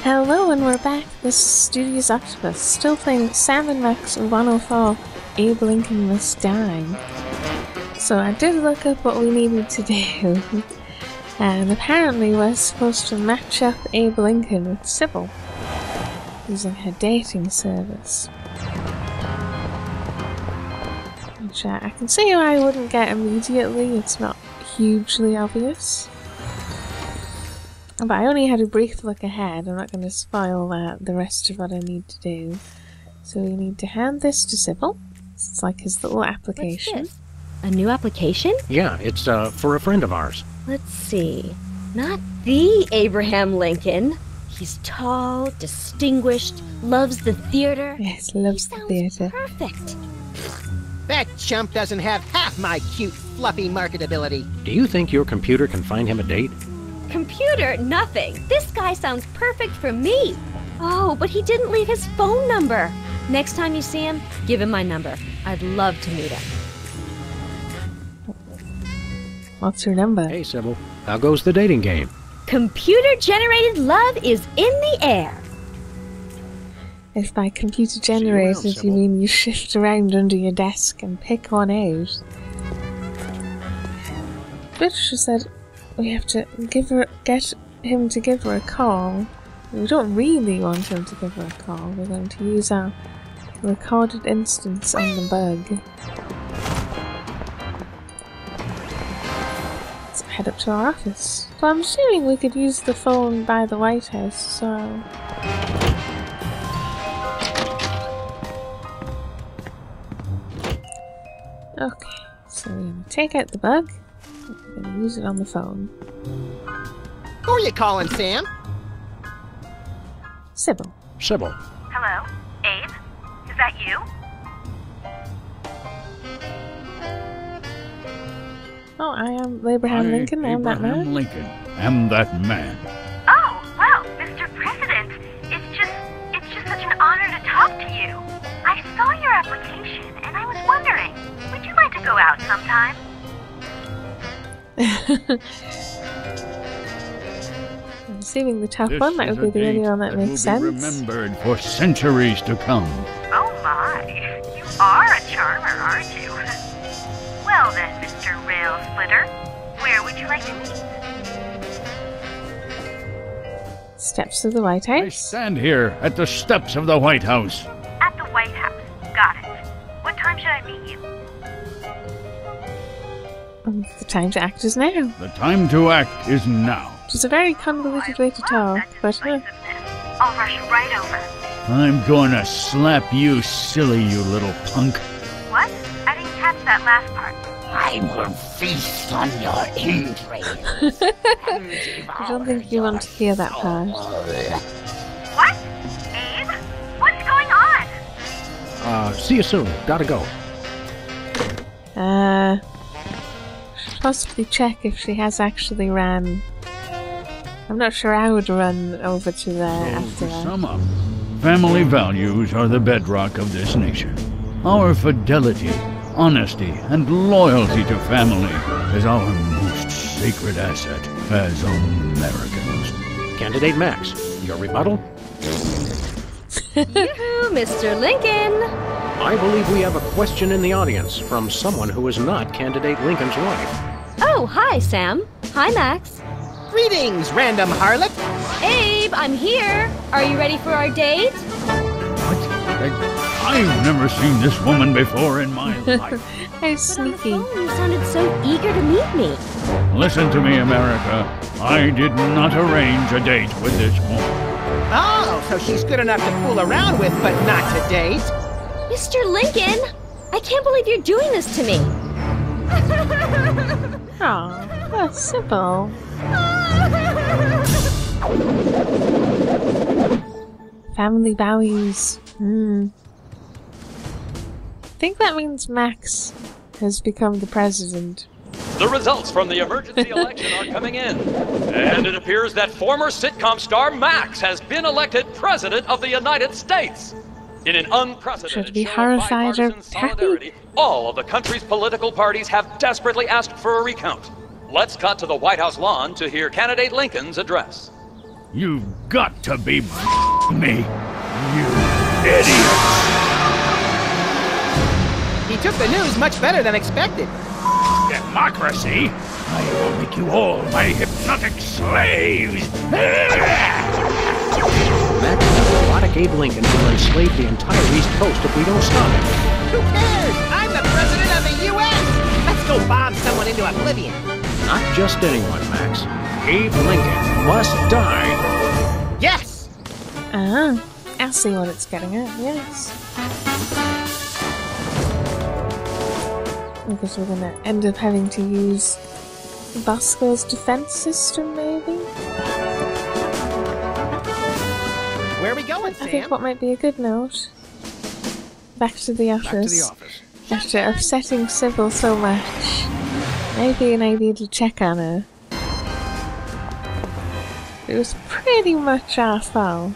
Hello, and we're back. This is StudiousOctopus, still playing Sam and Max 104, Abe Lincoln Must Die. So I did look up what we needed to do, and apparently we're supposed to match up Abe Lincoln with Sybil, using her dating service. Which I can see why I wouldn't get immediately, it's not hugely obvious. But I only had a brief look ahead, I'm not going to spoil the rest of what I need to do. So we need to hand this to Sybil. It's like his little application. What's this? A new application? Yeah, it's for a friend of ours. Let's see. Not the Abraham Lincoln. He's tall, distinguished, loves the theater. Yes, loves the theater. Perfect. That chump doesn't have half my cute, fluffy marketability. Do you think your computer can find him a date? Computer, nothing. This guy sounds perfect for me. Oh, but he didn't leave his phone number. Next time you see him, give him my number. I'd love to meet him. What's your number? Hey, Sybil. How goes the dating game? Computer-generated love is in the air. If by computer generated you mean you shift around under your desk and pick one out. Patricia said we have to get him to give her a call. We don't really want him to give her a call. We're going to use our recorded instance on the bug. Let's head up to our office. So I'm assuming we could use the phone by the White House, so... Okay, so we're going to take out the bug. We're going to use it on the phone. Who are you calling, Sam? Sybil. Sybil. Hello? Abe? Is that you? Oh, I am Abraham Lincoln. I'm that man. Abraham Lincoln. Am that man. Oh, well, Mr. President, it's just such an honor to talk to you. I saw your application, and I was wondering, would you like to go out sometime? I'm assuming the top one, that would be the only one that makes sense. Will be remembered for centuries to come. Oh my, you are a charmer, aren't you? Well then, Mr. Rail Splitter, where would you like to meet? Steps of the White I House. stand here at the steps of the White House. At the White House. Got it. What time should I meet you? The time to act is now. The time to act is now. Which is a very convoluted way to talk, but I'll rush right over. I'm gonna slap you silly, you little punk. What? I didn't catch that last part. I will feast on your entrails. I don't think you want to hear that part. What? Abe? What's going on? See you soon. Gotta go. Should possibly check if she has actually ran. I'm not sure I would run over to there So, after to that. sum up, family values are the bedrock of this nation. Our fidelity, honesty, and loyalty to family is our most sacred asset as Americans. Candidate Max, your rebuttal? Yoo-hoo, Mr. Lincoln! I believe we have a question in the audience from someone who is not Candidate Lincoln's wife. Oh, hi, Sam. Hi, Max. Greetings, random harlot. Abe, I'm here. Are you ready for our date? What? I've never seen this woman before in my life. How But on the sneaky. phone, you sounded so eager to meet me. Listen to me, America. I did not arrange a date with this woman. Oh, so she's good enough to fool around with, but not to date. Mr. Lincoln, I can't believe you're doing this to me. Aw, that's Sybil. Family values. I think that means Max has become the president. The results from the emergency election are coming in. And it appears that former sitcom star Max has been elected President of the United States. In an unprecedented Should be show of horrified or bipartisan happy? solidarity, all of the country's political parties have desperately asked for a recount. Let's cut to the White House lawn to hear Candidate Lincoln's address. You've got to be me, you idiot! He took the news much better than expected. Democracy? I will make you all my hypnotic slaves! Max is a robotic Abe Lincoln who will enslave the entire East Coast if we don't stop him. Who cares? I'm the president of the U.S. Let's go bomb someone into oblivion. Not just anyone, Max. Abe Lincoln must die. Yes! Ah, I see what it's getting at, yes. Because we're gonna end up having to use Bosco's defense system, maybe? Where are we going, Sam? I think what might be a good note. Back to the office. Back to the office. After upsetting Sybil so much, maybe an idea to check on her. It was pretty much our fault.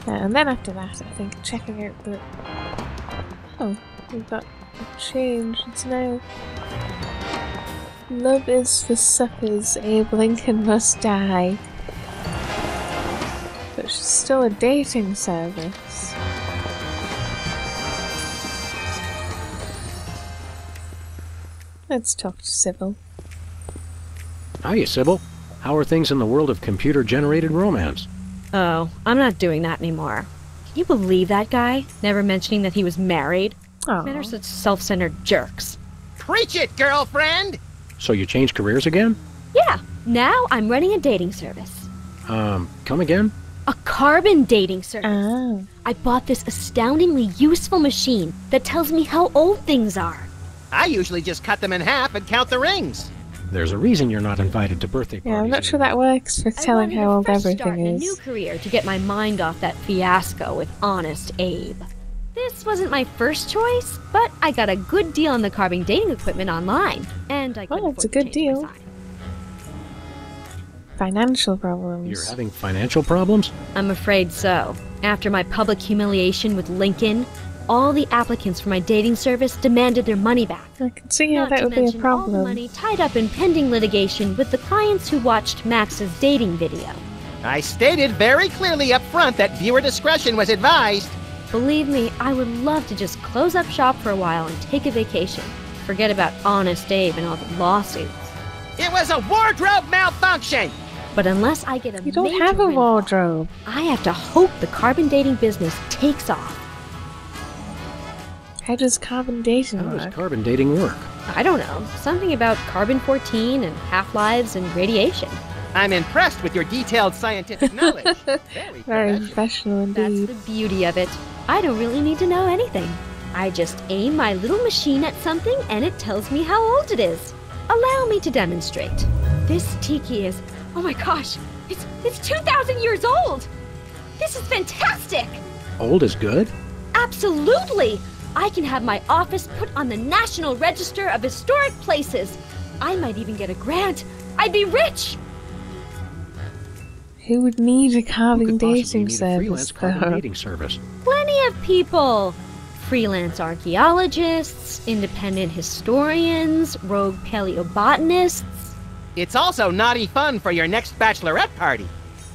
And then after that, I think checking out the... Oh, we've got a change. It's now... Love is for suppers, Abe Lincoln must die. But she's still a dating service. Let's talk to Sybil. Hiya, Sybil. How are things in the world of computer-generated romance? Oh, I'm not doing that anymore. Can you believe that guy? Never mentioning that he was married? Aw. Men are such self-centered jerks. Preach it, girlfriend! So you changed careers again? Yeah, now I'm running a dating service. Come again? A carbon dating service. Ah. I bought this astoundingly useful machine that tells me how old things are. I usually just cut them in half and count the rings. There's a reason you're not invited to birthday parties. Yeah, I'm not sure that works for telling how old everything A new is. career to get my mind off that fiasco with Honest Abe. This wasn't my first choice, but I got a good deal on the carbon dating equipment online, and I couldn't Oh, it's a afford to good change my deal. sign. Financial problems. You're having financial problems? I'm afraid so. After my public humiliation with Lincoln, all the applicants for my dating service demanded their money back. I can see how Not that to would be a mention all the problem. money tied up in pending litigation with the clients who watched Max's dating video. I stated very clearly up front that viewer discretion was advised. Believe me, I would love to just close up shop for a while and take a vacation. Forget about Honest Abe and all the lawsuits. It was a wardrobe malfunction! But unless I get a You don't major have a windfall, wardrobe. I have to hope the carbon dating business takes off. How does carbon dating How does work? carbon dating work? I don't know, something about carbon-14 and half-lives and radiation. I'm impressed with your detailed scientific knowledge. Very professional. professional That's indeed. the beauty of it. I don't really need to know anything. I just aim my little machine at something and it tells me how old it is. Allow me to demonstrate. This tiki is, oh my gosh, it's 2,000 years old! This is fantastic! Old is good? Absolutely! I can have my office put on the National Register of Historic Places. I might even get a grant. I'd be rich! Who would need a Who carbon could possibly dating need a freelance service, carbon though? dating service? Plenty of people. Freelance archaeologists, independent historians, rogue paleobotanists. It's also naughty fun for your next bachelorette party.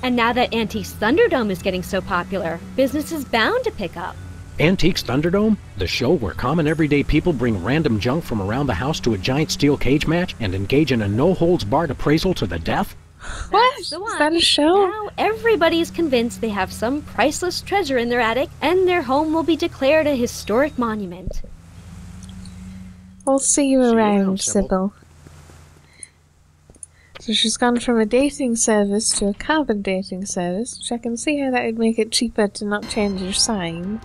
And now that Antiques Thunderdome is getting so popular, business is bound to pick up. Antiques Thunderdome? The show where common everyday people bring random junk from around the house to a giant steel cage match and engage in a no-holds-barred appraisal to the death? What? That's the Is one. that a show? Now everybody is convinced they have some priceless treasure in their attic, and their home will be declared a historic monument. We'll see you See you around, around, Sybil. Sybil. So she's gone from a dating service to a carbon dating service, which I can see how that would make it cheaper to not change your sign.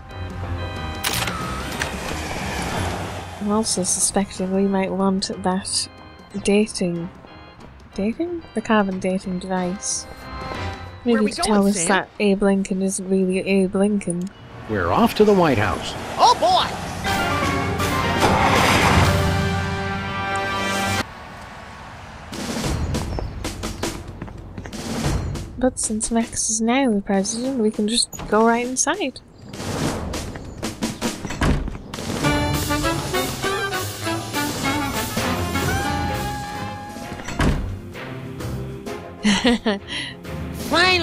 I'm also suspecting we might want that dating... Dating? The carbon dating device. Where Maybe we to going, tell us Sam? that Abe Lincoln isn't really Abe Lincoln. We're off to the White House. Oh boy! But since Max is now the president, we can just go right inside.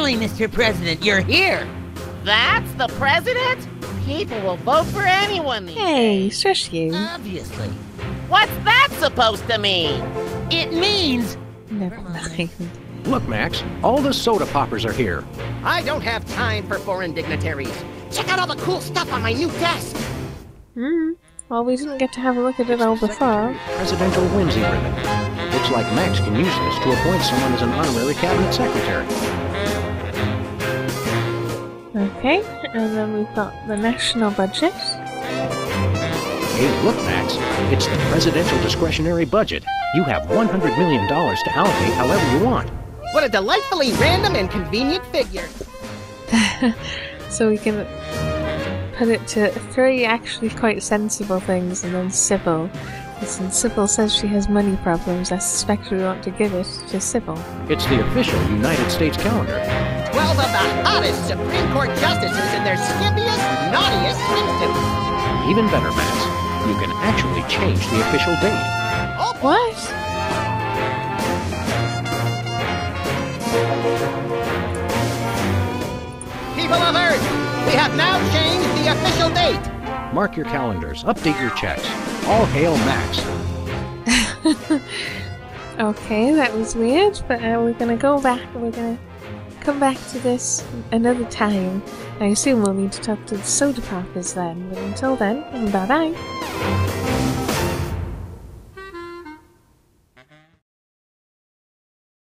Finally, Mr. President, you're here! That's the president? People will vote for anyone these Hey, days. shush you. Obviously. What's that supposed to mean? It means... Never mind. Look, Max, all the soda poppers are here. I don't have time for foreign dignitaries. Check out all the cool stuff on my new desk. Well, we didn't get to have a look at it all before. Presidential whimsy ribbon. Looks like Max can use this to appoint someone as an honorary cabinet secretary. Okay, and then we've got the national budget. Hey, look, Max, it's the presidential discretionary budget. You have $100 million to allocate however you want. What a delightfully random and convenient figure. So we can put it to 3 actually quite sensible things, and then Sybil. Since Sybil says she has money problems, I suspect we want to give it to Sybil. It's the official United States calendar. 12 of the hottest Supreme Court justices in their skimpiest, naughtiest swimsuits. Even better, Max, you can actually change the official date. Oh, What? people of Earth, we have now changed the official date. Mark your calendars, update your checks. All hail Max. Okay, that was weird, but we're gonna go back, we're gonna come back to this another time. I assume we'll need to talk to the soda poppers then, but until then, bye-bye.